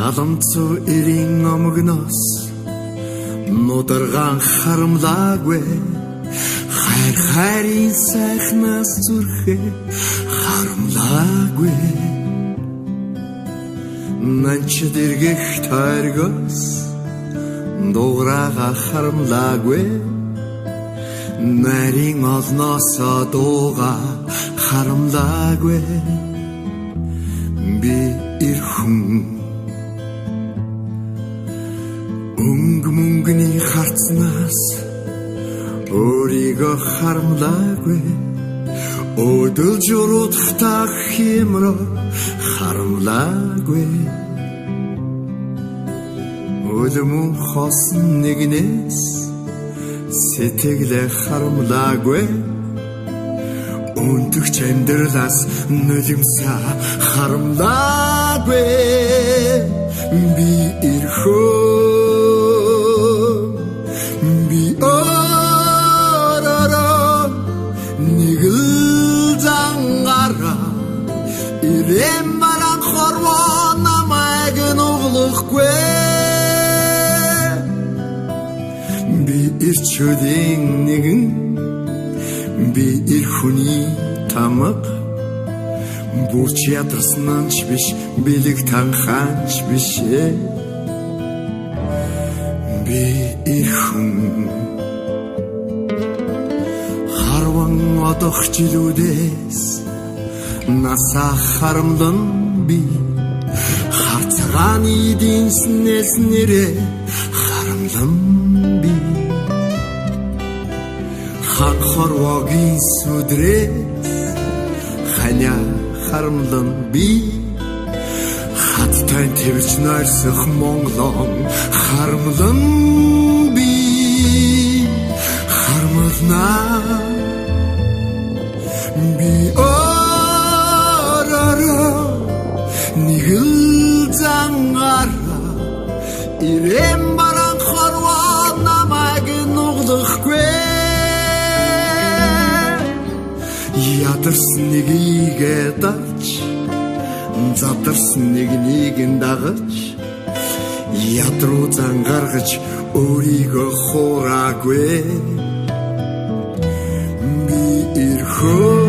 Халамцуу эрийн омгноос мударгаан харамлаагүй хайрын сайхнаас зүрхээ харамлаагүй Нанч дэргэх тойргоос дуурайгаа харамлаагүй нарийн олноосоо дуугаа харамлаагүй би ирхэн мөнгөний харцнаас өөрийгөө харамлаагүй өдөл журуудахтаа хэмрээ харамлаагүй өлмөн хосон нэгнээс сэтгэлээ харамлаагүй өнтөгч амьдралаас нулимсаа харамлаагүй би ирхөө би оророо нэгэл зангара ирэм баран хорвоо намайг нүглэхгүй би ирчүүдийн нэгэн би ирхүний тамаг бүрч ядарснанч биш билэг танхаач биш би ирхэн харван одох жилүүдээс насаа харамдан би харцагааны динснээс нэрээ харамдан би ханхорвогийн сүдрээ ханя харамдан би хаттай тэрч найрсах монголон харамдан би харамлнаа би оророо нэгэл зангара ирэм баран хорвоо намайг нүглэхгүй ядарсан нэгийг дагч задарсан нэгнийг дагаж ядруу зан гаргаж өөрийгөө хуураагүй би ирхөө